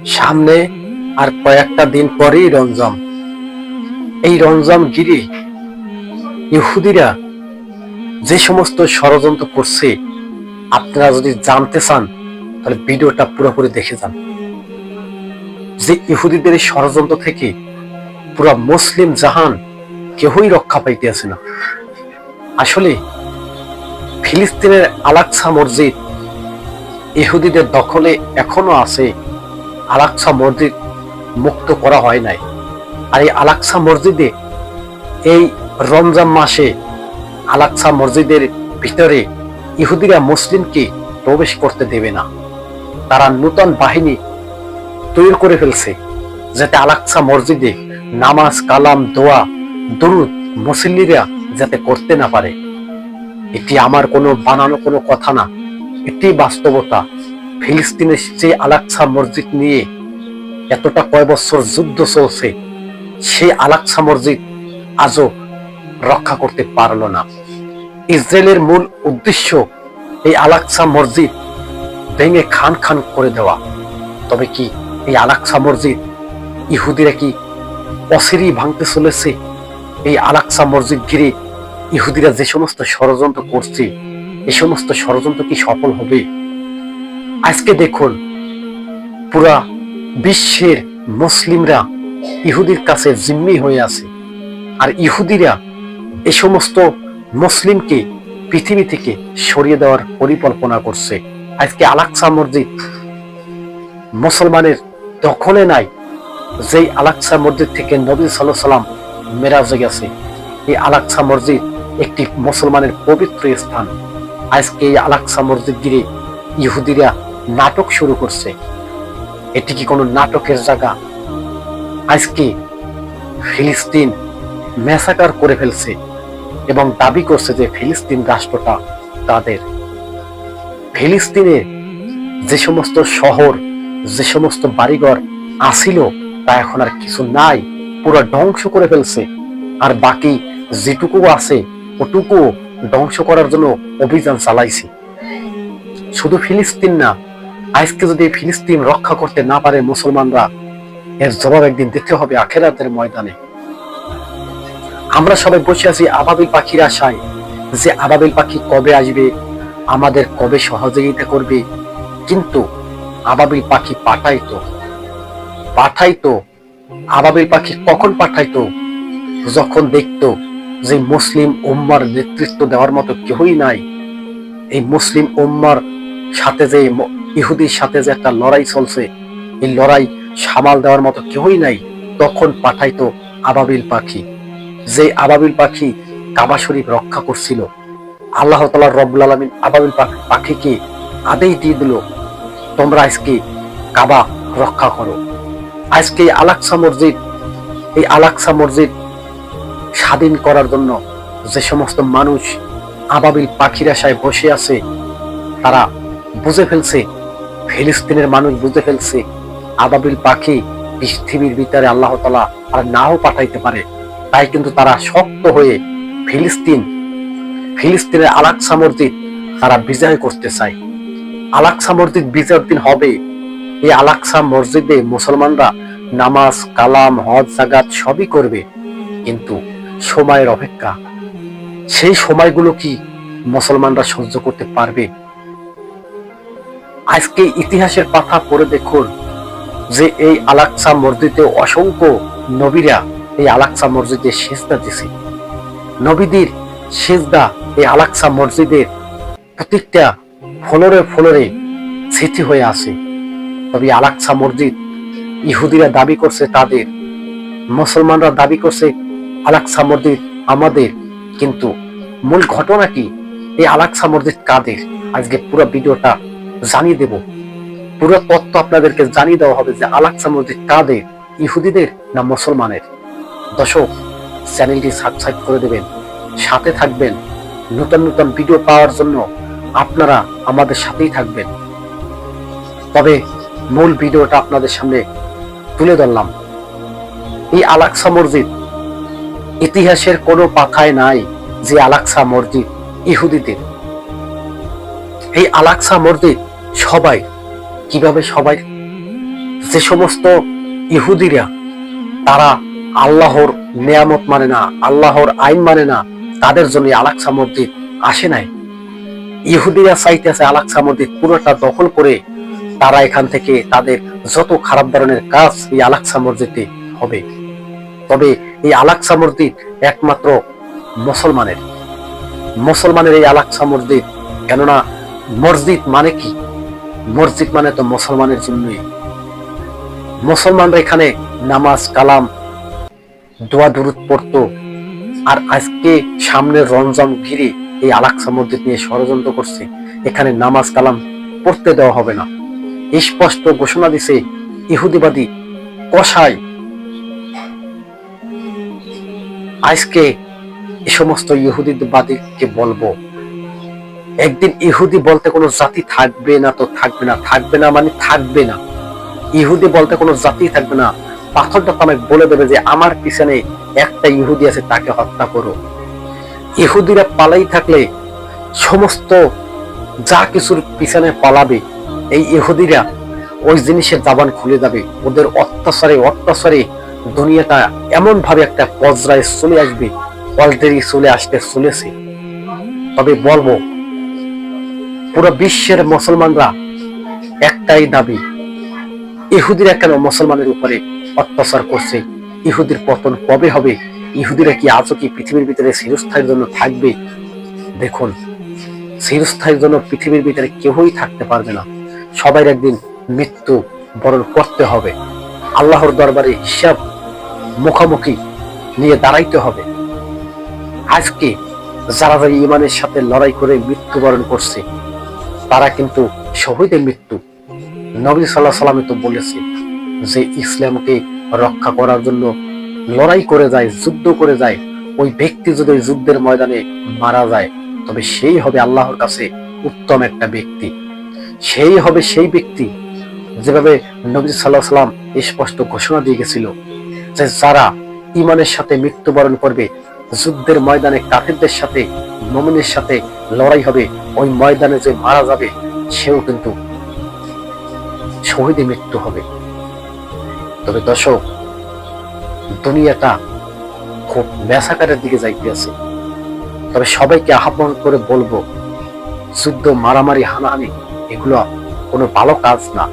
সামনে আর কয়েকটা দিন পরেই রমজান। এই রমজান ঘিরে ইহুদিরা যে সমস্ত ষড়যন্ত্র করছে, আপনারা যদি জানতে চান তাহলে ভিডিওটা পুরোপুরি দেখে যান। যে ইহুদিদের এই ষড়যন্ত্র থেকে পুরো মুসলিম জাহান কেউই রক্ষা পাইতেছে না। আসলে ফিলিস্তিনের আল-আকসা মসজিদ ইহুদিদের দখলে এখনো আছে। আল-আকসা মসজিদ মুক্ত করা হয় নাই। আর এই আল-আকসা মসজিদে এই রমজান মাসে আল-আকসা মসজিদের ভিতরে ইহুদিরা মুসলিমকে প্রবেশ করতে দেবে না। তারা নতুন বাহিনী তৈরি করে ফেলছে যাতে আল-আকসা মসজিদে নামাজ, কালাম, দোয়া, দুরুদ মুসল্লিরা যাতে করতে না পারে। এটি আমার কোনো বানানো কোনো কথা না, এটি বাস্তবতা। ফিলিস্তিনের যে আল-আকসা মসজিদ নিয়ে এতটা কয় বছর যুদ্ধ চলছে, সেই আল-আকসা মসজিদ আজও রক্ষা করতে পারলো না। ইসরায়েলের মূল উদ্দেশ্য এই আল-আকসা মসজিদ ভেঙে খান খান করে দেওয়া। তবে কি এই আল-আকসা মসজিদ ইহুদিরা কি অচিরেই ভাঙতে চলেছে? এই আল-আকসা মসজিদ ঘিরে ইহুদিরা যে সমস্ত ষড়যন্ত্র করছে, এই সমস্ত ষড়যন্ত্র কি সফল হবে? আজকে দেখুন, পুরা বিশ্বের মুসলিমরা ইহুদির কাছে জিম্মি হয়ে আছে। আর ইহুদিরা এই সমস্ত মুসলিমকে পৃথিবী থেকে সরিয়ে দেওয়ার পরিকল্পনা করছে। আজকে আল-আকসা মসজিদ মুসলমানের দখলে নাই। যেই আল-আকসা মসজিদ থেকে নবী সাল্লাল্লাহু আলাইহি ওয়াসাল্লাম মেরাজে গেছে, এই আল-আকসা মসজিদ একটি মুসলমানের পবিত্র স্থান। আজকে এই আল-আকসা মসজিদ ঘিরে ইহুদিরা নাটক শুরু করছে। এটি কি কোনো নাটকের জায়গা? আজকে ফিলিস্তিন ম্যাসাকার করে ফেলছে এবং দাবি করছে যে ফিলিস্তিন রাষ্ট্রটা তাদের। ফিলিস্তিনে যে সমস্ত শহর, যে সমস্ত বাড়িঘর আসিল তা এখন আর কিছু নাই, পুরো ধ্বংস করে ফেলছে। আর বাকি যেটুকু আছে ওটুকু ধ্বংস করার জন্য অভিযান চালাইছে। শুধু ফিলিস্তিন না, আজকে যদি ফিলিস্তিন রক্ষা করতে না পারে মুসলমানরা, এর জবাব একদিন দিতে হবে আখিরাতের ময়দানে। আমরা সবাই বসে আছি আবাবিল পাখির আশায় যে আবাবিল পাখি কবে আসবে, আমাদের কবে সহযোগিতা করবে। কিন্তু আবাবিল পাখি পাঠাইতো আবাবিল পাখি কখন পাঠাইতো? যখন দেখতো যে মুসলিম উম্মার নেতৃত্ব দেওয়ার মতো কেউই নাই। এই মুসলিম উম্মার সাথে যে ইহুদির সাথে যে একটা লড়াই চলছে, এই লড়াই সামাল দেওয়ার মতো কেউই নাই, তখন পাঠাইতো আবাবিল পাখি। যে আবাবিল পাখি কাবা শরীফ রক্ষা করছিল, আল্লাহ তাআলা রব্বুল আলামিন আবাবিল পাখিকে আদেশ দিয়ে দিল, তোমরা আজকে কাবা রক্ষা করো। আজকে এই আল-আকসা মসজিদ স্বাধীন করার জন্য যে সমস্ত মানুষ আবাবিল পাখির আশায় বসে আছে, তারা বুঝে ফেলছে, ফিলিস্তিনের মানুষ বুঝে ফেলছে আবাবিল পাখি পৃথিবীর ভিতরে আল্লাহ তাআলা আর নাও পাঠাইতে পারে। তাই কিন্তু তারা শক্ত হয়ে ফিলিস্তিনের আল-আকসা মসজিদ তারা বিজয় করতে চায়। আল-আকসা মসজিদ বিজয়ের দিন হবে। এই আল-আকসা মসজিদে মুসলমানরা নামাজ, কালাম, হজ, যাকাত সবই করবে, কিন্তু সময়ের অপেক্ষা। সেই সময়গুলো কি মুসলমানরা সহ্য করতে পারবে? আজকে ইতিহাসের পাতা পড়ে দেখুন যে এই আল-আকসা মসজিদে অসংখ্য নবীরা এই আল-আকসা মসজিদে সিজদা দিছে। নবীদের সিজদা এই আল-আকসা মসজিদের প্রত্যেকটা ফ্লোরে স্মৃতি হয়ে আছে। তবে আল-আকসা মসজিদ ইহুদিরা দাবি করছে তাদের, মুসলমানরা দাবি করছে আল-আকসা মসজিদ আমাদের। কিন্তু মূল ঘটনা কি? এই আল-আকসা মসজিদ কাদের? আজকে পুরো ভিডিওটা জানিয়ে দেব, পুরো তথ্য আপনাদেরকে জানিয়ে দেওয়া হবে যে আল-আকসা মসজিদ কাদের, ইহুদিদের না মুসলমানের। দর্শক, চ্যানেলটি সাবস্ক্রাইব করে দেবেন, সাথে থাকবেন। নতুন নতুন ভিডিও পাওয়ার জন্য আপনারা আমাদের সাথেই থাকবেন। তবে মূল ভিডিওটা আপনাদের সামনে তুলে ধরলাম। এই আল-আকসা মসজিদ ইতিহাসের কোনো পাতায় নাই যে আল-আকসা মসজিদ ইহুদিদের। এই আল-আকসা মসজিদ সবাই যে সমস্ত ইহুদিরা তারা আল্লাহর নিয়ামত মানে না, আল্লাহর আইন মানে না, তাদের জন্য আল-আকসা মসজিদ আসে নাই। ইহুদিরা চাইতেছে আল-আকসা মসজিদ পুরোটা দখল করে তারা এখান থেকে তাদের যত খারাপ ধরনের কাজ এই আল-আকসা মসজিদে হবে। তবে এই আল-আকসা মসজিদ একমাত্র মুসলমানের এই আল-আকসা মসজিদ। কেননা মসজিদ মানে কি? মসজিদ মানে তো মুসলমানের জন্যই। মুসলমানরা এখানে নামাজ কালাম দোয়া দুরুদ পড়তো, আর আজকে সামনের রমজান ঘিরে এই আল-আকসা মসজিদ নিয়ে ষড়যন্ত্র করছে। এখানে নামাজ কালাম পড়তে দেওয়া হবে না, স্পষ্ট ঘোষণা দিছে ইহুদিবাদী কসাই। আজকে এই সমস্ত ইহুদিবাদীকে বলবো, একদিন ইহুদি বলতে কোনো জাতি থাকবে না, তো থাকবে না, থাকবে না মানে থাকবে না। ইহুদি বলতে কোনো জাতি থাকবে না। পাথরটা আমাকে বলে দেবে যে আমার পিছনে একটা ইহুদি আছে, তাকে হত্যা করো। ইহুদিরা পালাই থাকলে সমস্ত যা কিছুর পিছনে পালাবে, এই ইহুদিরা ওই জিনিসের জবান খুলে যাবে। ওদের অত্যাচারে দুনিয়াটা এমন ভাবে একটা পর্যায়ে চলে আসবে, অলরেডি চলে আসতে চলেছে। তবে বলবো, পুরো বিশ্বের মুসলমানরা একটাই দাবি, ইহুদিরা কেন মুসলমানের উপরে অত্যাচার করছে? ইহুদির পতন কবে হবে? ইহুদিরা কি আজও কি পৃথিবীর ভিতরে চিরস্থায়ীর জন্য থাকবে? দেখুন, চিরস্থায়ীর জন্য পৃথিবীর ভিতরে কেউই থাকতে পারবে না। সবাই একদিন মৃত্যু বরণ করতে হবে। আল্লাহর দরবারে হিসাব মুখোমুখি নিয়ে দাঁড়াইতে হবে। আজকে যারা ইমানের সাথে লড়াই করে মৃত্যুবরণ করছে, তারা কিন্তু শহীদের মৃত্যু। নবী সাল্লাল্লাহু আলাইহি ওয়াসাল্লাম তো বলেছে যে ইসলামকে রক্ষা করার জন্য লড়াই করে যায়, যুদ্ধ করে যায়, ওই ব্যক্তি যদি ওই যুদ্ধের ময়দানে মারা যায়, তবে সেই হবে আল্লাহর কাছে উত্তম একটা ব্যক্তি। সেই হবে সেই ব্যক্তি, যেভাবে নবী সাল্লাল্লাহু আলাইহি ওয়াসাল্লাম স্পষ্ট ঘোষণা দিয়ে গেছিল যে যারা ইমানের সাথে মৃত্যুবরণ করবে, যুদ্ধের ময়দানে কাফিরদের সাথে মুমিনের সাথে লড়াই হবে, ওই ময়দানে যে মারা যাবে সেও কিন্তু শহীদে মৃত্যু হবে। তবে দর্শক, দুনিয়াটা খুব মেসাকারের দিকে যাইতে আছে। তবে সবাইকে আহ্বান করে বলবো, যুদ্ধ, মারামারি, হানাহানি এগুলো কোনো ভালো কাজ না।